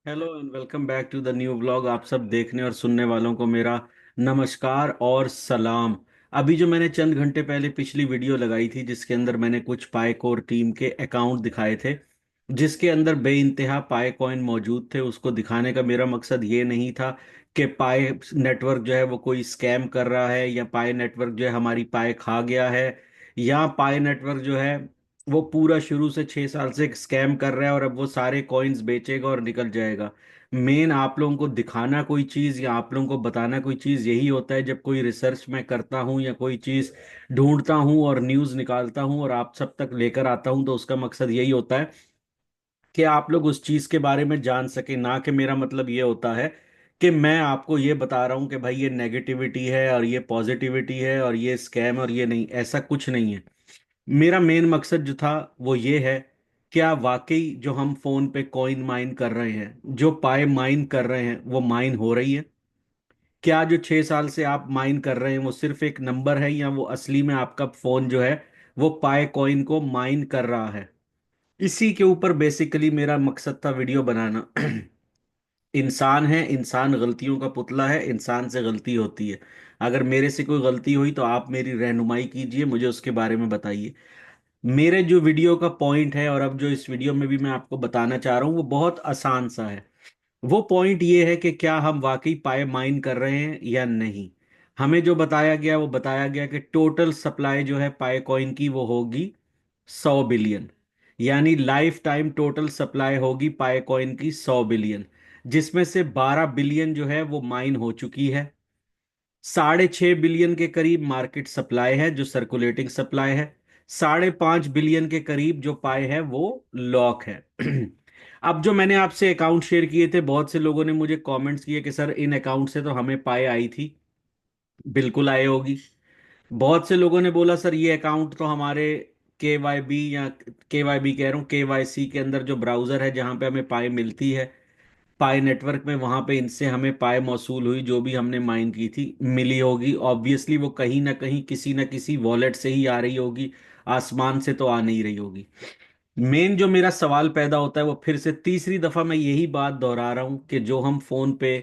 Hello and welcome back to the new vlog. आप सब देखने और सुनने वालों को मेरा नमस्कार और सलाम। अभी जो मैंने चंद घंटे पहले पिछली वीडियो लगाई थी जिसके अंदर मैंने कुछ पाइकोर टीम के अकाउंट दिखाए थे, जिसके अंदर बेइंतहा पाई कॉइन मौजूद थे, उसको दिखाने का मेरा मकसद ये नहीं था कि पाई नेटवर्क जो है वो कोई स्कैम कर रहा है, या पाई नेटवर्क जो है हमारी पाई खा गया है, या पाई नेटवर्क जो है वो पूरा शुरू से 6 साल से स्कैम कर रहा है और अब वो सारे कॉइन्स बेचेगा और निकल जाएगा। मेन आप लोगों को दिखाना कोई चीज़ या आप लोगों को बताना कोई चीज़ यही होता है। जब कोई रिसर्च मैं करता हूँ या कोई चीज़ ढूंढता हूँ और न्यूज़ निकालता हूँ और आप सब तक लेकर आता हूँ, तो उसका मकसद यही होता है कि आप लोग उस चीज़ के बारे में जान सके। ना कि मेरा मतलब ये होता है कि मैं आपको ये बता रहा हूँ कि भाई ये नेगेटिविटी है और ये पॉजिटिविटी है और ये स्कैम और ये नहीं, ऐसा कुछ नहीं है। मेरा मेन मकसद जो था वो ये है, क्या वाकई जो हम फोन पे कॉइन माइन कर रहे हैं, जो पाए माइन कर रहे हैं, वो माइन हो रही है? क्या जो 6 साल से आप माइन कर रहे हैं वो सिर्फ एक नंबर है, या वो असली में आपका फोन जो है वो पाए कॉइन को माइन कर रहा है? इसी के ऊपर बेसिकली मेरा मकसद था वीडियो बनाना। इंसान है, इंसान गलतियों का पुतला है, इंसान से गलती होती है। अगर मेरे से कोई गलती हुई तो आप मेरी रहनुमाई कीजिए, मुझे उसके बारे में बताइए। मेरे जो वीडियो का पॉइंट है और अब जो इस वीडियो में भी मैं आपको बताना चाह रहा हूँ वो बहुत आसान सा है। वो पॉइंट ये है कि क्या हम वाकई पाए माइन कर रहे हैं या नहीं। हमें जो बताया गया वो बताया गया कि टोटल सप्लाई जो है पाए कॉइन की वो होगी 100 बिलियन। यानी लाइफ टाइम टोटल सप्लाई होगी पाए कॉइन की 100 बिलियन, जिसमें से 12 बिलियन जो है वो माइन हो चुकी है। 6.5 बिलियन के करीब मार्केट सप्लाई है जो सर्कुलेटिंग सप्लाई है। 5.5 बिलियन के करीब जो पाए है वो लॉक है। अब जो मैंने आपसे अकाउंट शेयर किए थे, बहुत से लोगों ने मुझे कमेंट्स किए कि सर इन अकाउंट से तो हमें पाए आई थी। बिल्कुल आए होगी। बहुत से लोगों ने बोला सर ये अकाउंट तो हमारे KYB या KYB कह रहा हूँ KYC के अंदर जो ब्राउजर है जहां पे हमें पाए मिलती है, पाई नेटवर्क में, वहां पे इनसे हमें पाए मौसूल हुई, जो भी हमने माइन की थी मिली होगी। ऑब्वियसली वो कहीं ना कहीं किसी ना किसी वॉलेट से ही आ रही होगी, आसमान से तो आ नहीं रही होगी। मेन जो मेरा सवाल पैदा होता है वो फिर से तीसरी दफा मैं यही बात दोहरा रहा हूं कि जो हम फोन पे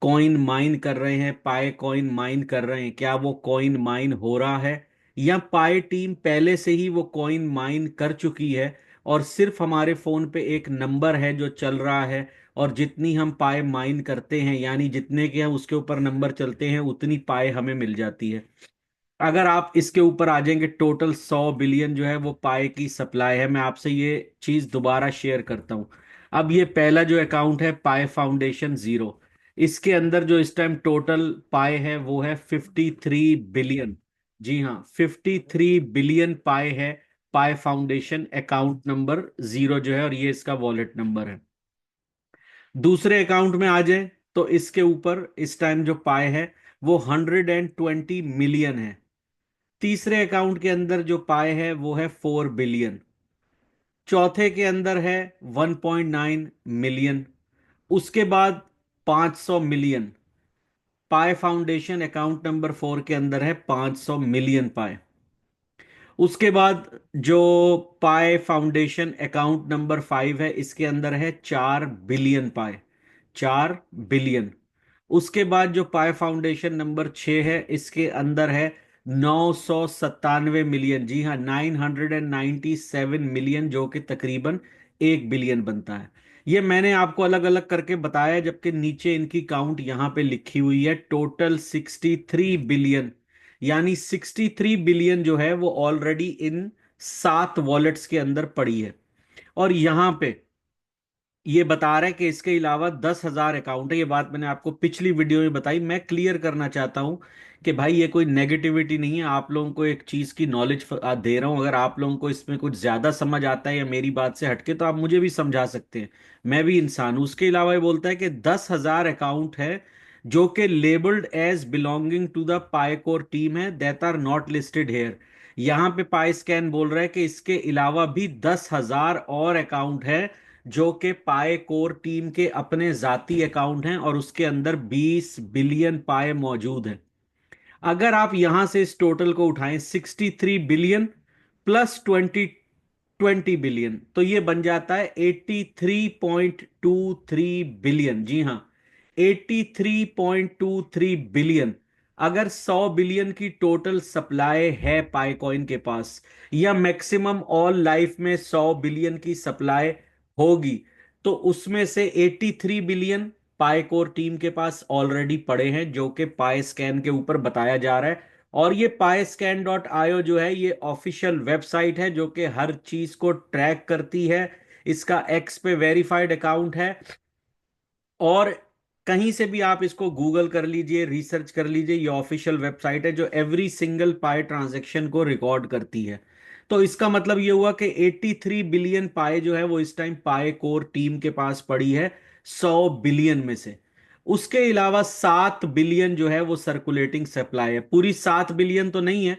कॉइन माइन कर रहे हैं, पाए कॉइन माइन कर रहे हैं, क्या वो कॉइन माइन हो रहा है, या पाए टीम पहले से ही वो कॉइन माइन कर चुकी है और सिर्फ हमारे फोन पे एक नंबर है जो चल रहा है, और जितनी हम पाए माइन करते हैं यानी जितने के हम उसके ऊपर नंबर चलते हैं उतनी पाए हमें मिल जाती है। अगर आप इसके ऊपर आ जाएंगे, टोटल 100 बिलियन जो है वो पाए की सप्लाई है। मैं आपसे ये चीज दोबारा शेयर करता हूं। अब ये पहला जो अकाउंट है पाए फाउंडेशन जीरो, इसके अंदर जो इस टाइम टोटल पाए है वो है 53 बिलियन। जी हाँ, 53 बिलियन पाए है। पाए फाउंडेशन अकाउंट नंबर जीरो जो है, और ये इसका वॉलेट नंबर है। दूसरे अकाउंट में आ जाए तो इसके ऊपर इस टाइम जो पाए है वो 120 मिलियन है। तीसरे अकाउंट के अंदर जो पाए है वो है 4 बिलियन। चौथे के अंदर है 1.9 मिलियन। उसके बाद 500 मिलियन। पाए फाउंडेशन अकाउंट नंबर 4 के अंदर है 500 मिलियन पाए। उसके बाद जो पाए फाउंडेशन अकाउंट नंबर 5 है, इसके अंदर है 4 बिलियन पाए। 4 बिलियन। उसके बाद जो पाए फाउंडेशन नंबर 6 है, इसके अंदर है 997 मिलियन। जी हाँ, 997 मिलियन, जो कि तकरीबन 1 बिलियन बनता है। ये मैंने आपको अलग अलग करके बताया, जबकि नीचे इनकी काउंट यहां पे लिखी हुई है टोटल 63 बिलियन। यानी 63 बिलियन जो है वो ऑलरेडी इन 7 वॉलेट्स के अंदर पड़ी है। और यहां पे ये बता रहा है कि इसके अलावा 10,000 अकाउंट है। ये बात मैंने आपको पिछली वीडियो में बताई। मैं क्लियर करना चाहता हूं कि भाई ये कोई नेगेटिविटी नहीं है, आप लोगों को एक चीज की नॉलेज दे रहा हूं। अगर आप लोगों को इसमें कुछ ज्यादा समझ आता है या मेरी बात से हटके, तो आप मुझे भी समझा सकते हैं, मैं भी इंसान हूं। उसके अलावा ये बोलता है कि 10,000 अकाउंट है जो कि labelled as belonging to the Pi Core team है, that are not listed here. यहां पे पाई स्कैन बोल रहा है कि इसके अलावा भी 10,000 और अकाउंट है जो कि पाए कोर टीम के अपने जाती अकाउंट हैं, और उसके अंदर 20 बिलियन पाए मौजूद हैं। अगर आप यहां से इस टोटल को उठाएं 63 बिलियन प्लस 20 20 बिलियन, तो ये बन जाता है 83.23 बिलियन। जी हाँ, 83.23 बिलियन। अगर 100 बिलियन की टोटल सप्लाई है पाइकॉइन के पास, या मैक्सिमम ऑल लाइफ में 100 बिलियन की सप्लाई होगी, तो उसमें से 83 बिलियन पाइकोर टीम के पास ऑलरेडी पड़े हैं, जो कि पाई स्कैन के ऊपर बताया जा रहा है। और ये paiscan.io जो है, ये ऑफिशियल वेबसाइट है जो कि हर चीज को ट्रैक करती है। इसका एक्स पे वेरीफाइड अकाउंट है, और कहीं से भी आप इसको गूगल कर लीजिए, रिसर्च कर लीजिए, ये ऑफिशियल वेबसाइट है जो एवरी सिंगल पाई ट्रांजैक्शन को रिकॉर्ड करती है। तो इसका मतलब ये हुआ कि 83 बिलियन पाए जो है वो इस टाइम पाए कोर टीम के पास पड़ी है, 100 बिलियन में से। उसके अलावा 7 बिलियन जो है वो सर्कुलेटिंग सप्लाई है। पूरी 7 बिलियन तो नहीं है,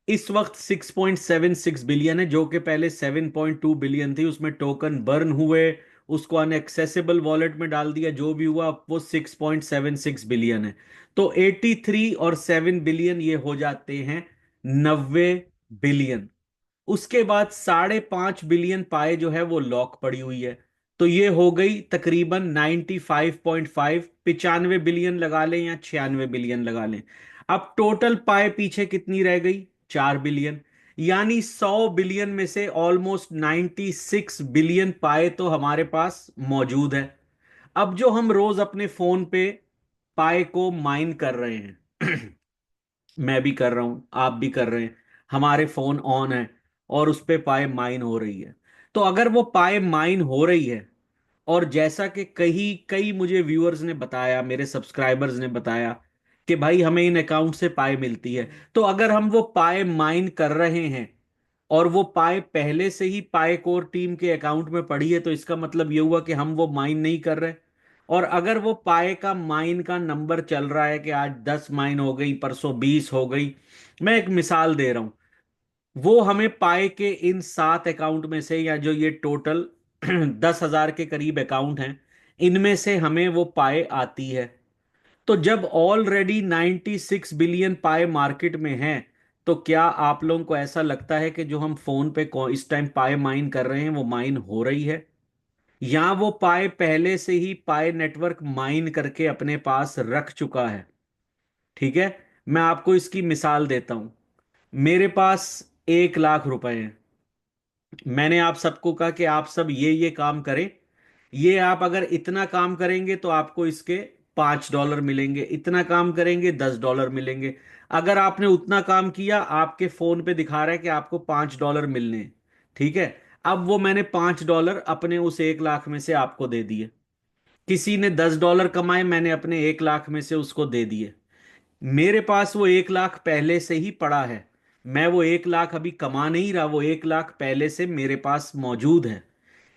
इस वक्त 6.76 बिलियन है, जो कि पहले 7.2 बिलियन थी। उसमें टोकन बर्न हुए, उसको अनएक्सेसिबल वॉलेट में डाल दिया, जो भी हुआ, अब वो 6.76 बिलियन है। तो 83 और 7 बिलियन ये हो जाते हैं 90 बिलियन। उसके बाद 5.5 बिलियन पाए जो है वो लॉक पड़ी हुई है। तो ये हो गई तकरीबन 95.5, 95 बिलियन लगा लें या 96 बिलियन लगा लें। अब टोटल पाए पीछे कितनी रह गई? 4 बिलियन। यानी 100 बिलियन में से ऑलमोस्ट 96 बिलियन पाए तो हमारे पास मौजूद है। अब जो हम रोज अपने फोन पे पाए को माइन कर रहे हैं, मैं भी कर रहा हूं, आप भी कर रहे हैं, हमारे फोन ऑन है और उस पे पाए माइन हो रही है। तो अगर वो पाए माइन हो रही है, और जैसा कि कई कई मुझे व्यूअर्स ने बताया, मेरे सब्सक्राइबर्स ने बताया कि भाई हमें इन अकाउंट से पाए मिलती है, तो अगर हम वो पाए माइन कर रहे हैं और वो पाए पहले से ही पाए कोर टीम के अकाउंट में पड़ी है, तो इसका मतलब ये हुआ कि हम वो माइन नहीं कर रहे। और अगर वो पाए का माइन का नंबर चल रहा है कि आज 10 माइन हो गई, परसों 20 हो गई, मैं एक मिसाल दे रहा हूं, वो हमें पाए के इन 7 अकाउंट में से, या जो ये टोटल 10,000 के करीब अकाउंट हैं, इनमें से हमें वो पाए आती है। तो जब ऑलरेडी 96 बिलियन पाए मार्केट में हैं, तो क्या आप लोगों को ऐसा लगता है कि जो हम फोन पे इस टाइम पाए माइन कर रहे हैं वो माइन हो रही है, या वो पाए पहले से ही पाए नेटवर्क माइन करके अपने पास रख चुका है? ठीक है, मैं आपको इसकी मिसाल देता हूं। मेरे पास 1 लाख रुपए हैं। मैंने आप सबको कहा कि आप सब ये काम करें, ये आप अगर इतना काम करेंगे तो आपको इसके $5 मिलेंगे, इतना काम करेंगे $10 मिलेंगे। अगर आपने उतना काम किया, आपके फोन पे दिखा रहा है कि आपको $5 मिलने हैं। ठीक है, अब वो मैंने $5 अपने उस 1 लाख में से आपको दे दिए। किसी ने $10 कमाए, मैंने अपने 1 लाख में से उसको दे दिए। मेरे पास वो 1 लाख पहले से ही पड़ा है। मैं वो 1 लाख अभी कमा नहीं रहा, वो 1 लाख पहले से मेरे पास मौजूद है।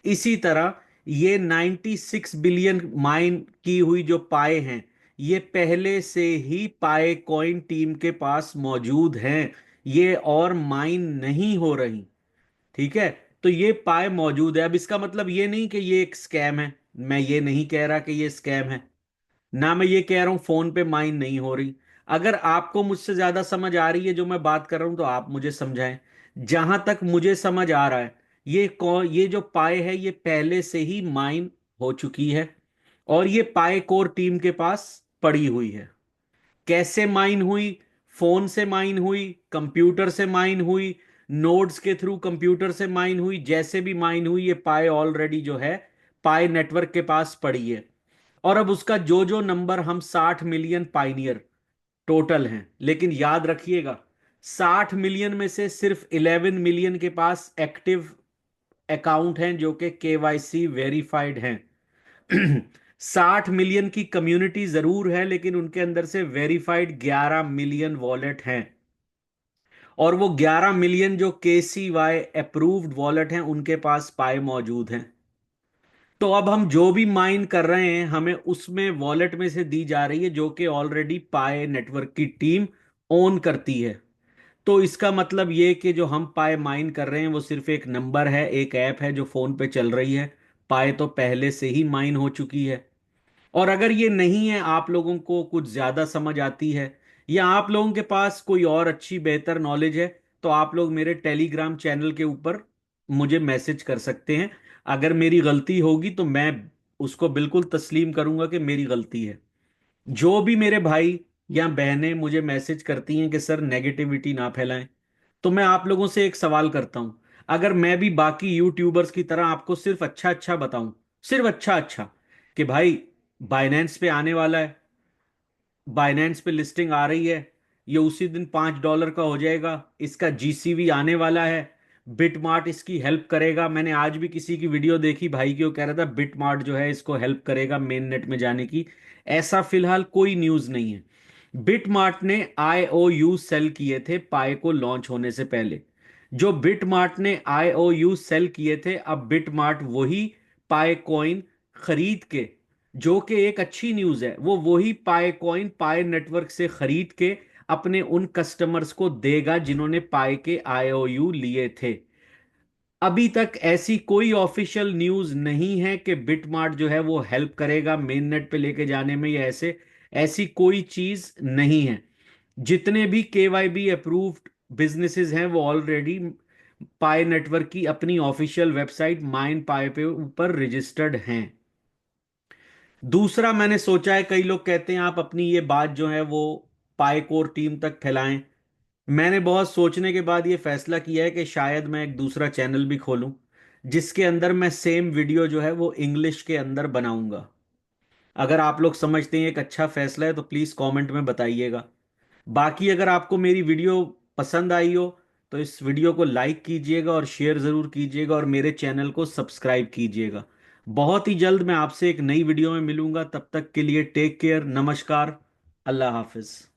इसी तरह ये 96 बिलियन माइन की हुई जो पाए हैं, ये पहले से ही पाए कॉइन टीम के पास मौजूद हैं, ये और माइन नहीं हो रही। ठीक है, तो ये पाए मौजूद है। अब इसका मतलब ये नहीं कि ये एक स्कैम है, मैं ये नहीं कह रहा कि ये स्कैम है, ना मैं ये कह रहा हूं फोन पे माइन नहीं हो रही। अगर आपको मुझसे ज्यादा समझ आ रही है जो मैं बात कर रहा हूं, तो आप मुझे समझाएं। जहां तक मुझे समझ आ रहा है, ये जो पाए है ये पहले से ही माइन हो चुकी है, और ये पाए कोर टीम के पास पड़ी हुई है। कैसे माइन हुई? फोन से माइन हुई, कंप्यूटर से माइन हुई, नोड्स के थ्रू कंप्यूटर से माइन हुई, जैसे भी माइन हुई, ये पाए ऑलरेडी जो है पाए नेटवर्क के पास पड़ी है। और अब उसका जो जो नंबर, हम 60 मिलियन पाइनियर टोटल हैं, लेकिन याद रखिएगा 60 मिलियन में से सिर्फ 11 मिलियन के पास एक्टिव अकाउंट हैं जो कि केवाईसी वेरीफाइड हैं। 60 मिलियन की कम्युनिटी जरूर है, लेकिन उनके अंदर से वेरीफाइड 11 मिलियन वॉलेट हैं। और वो 11 मिलियन जो KCY अप्रूव्ड वॉलेट हैं, उनके पास पाए मौजूद हैं। तो अब हम जो भी माइन कर रहे हैं, हमें उसमें वॉलेट में से दी जा रही है जो कि ऑलरेडी पाए नेटवर्क की टीम ओन करती है। तो इसका मतलब ये कि जो हम पाए माइन कर रहे हैं वो सिर्फ एक नंबर है, एक ऐप है जो फोन पे चल रही है। पाए तो पहले से ही माइन हो चुकी है। और अगर ये नहीं है, आप लोगों को कुछ ज्यादा समझ आती है, या आप लोगों के पास कोई और अच्छी बेहतर नॉलेज है, तो आप लोग मेरे टेलीग्राम चैनल के ऊपर मुझे मैसेज कर सकते हैं। अगर मेरी गलती होगी तो मैं उसको बिल्कुल तस्लीम करूंगा कि मेरी गलती है। जो भी मेरे भाई या बहनें मुझे मैसेज करती हैं कि सर नेगेटिविटी ना फैलाएं, तो मैं आप लोगों से एक सवाल करता हूं। अगर मैं भी बाकी यूट्यूबर्स की तरह आपको सिर्फ अच्छा अच्छा बताऊं, सिर्फ अच्छा अच्छा, कि भाई बाइनेंस पे आने वाला है, बाइनेंस पे लिस्टिंग आ रही है, ये उसी दिन $5 का हो जाएगा, इसका जीसीवी आने वाला है, बिटमार्ट इसकी हेल्प करेगा। मैंने आज भी किसी की वीडियो देखी, भाई की, वो कह रहा था बिटमार्ट जो है इसको हेल्प करेगा मेन नेट में जाने की। ऐसा फिलहाल कोई न्यूज़ नहीं है। बिटमार्ट ने आईओयू सेल किए थे पाई को लॉन्च होने से पहले। जो बिटमार्ट ने आईओयू सेल किए थे, अब बिटमार्ट वही पाई कॉइन खरीद के, जो कि एक अच्छी न्यूज़ है, वो वही पाई कॉइन पाई नेटवर्क से खरीद के अपने उन कस्टमर्स को देगा जिन्होंने पाई के आईओयू लिए थे। अभी तक ऐसी कोई ऑफिशियल न्यूज़ नहीं है कि बिटमार्ट जो है वो हेल्प करेगा मेन नेट पे लेके जाने में, या ऐसे ऐसी कोई चीज़ नहीं है। जितने भी केवाईबी अप्रूव्ड बिजनेसेस हैं वो ऑलरेडी पाई नेटवर्क की अपनी ऑफिशियल वेबसाइट माइन पाई पे ऊपर रजिस्टर्ड हैं। दूसरा, मैंने सोचा है, कई लोग कहते हैं आप अपनी ये बात जो है वो पाई कोर टीम तक फैलाएं। मैंने बहुत सोचने के बाद ये फैसला किया है कि शायद मैं एक दूसरा चैनल भी खोलूं, जिसके अंदर मैं सेम वीडियो जो है वो इंग्लिश के अंदर बनाऊंगा। अगर आप लोग समझते हैं एक अच्छा फैसला है तो प्लीज़ कमेंट में बताइएगा। बाकी अगर आपको मेरी वीडियो पसंद आई हो तो इस वीडियो को लाइक कीजिएगा और शेयर ज़रूर कीजिएगा, और मेरे चैनल को सब्सक्राइब कीजिएगा। बहुत ही जल्द मैं आपसे एक नई वीडियो में मिलूंगा, तब तक के लिए टेक केयर, नमस्कार, अल्लाह हाफिज़।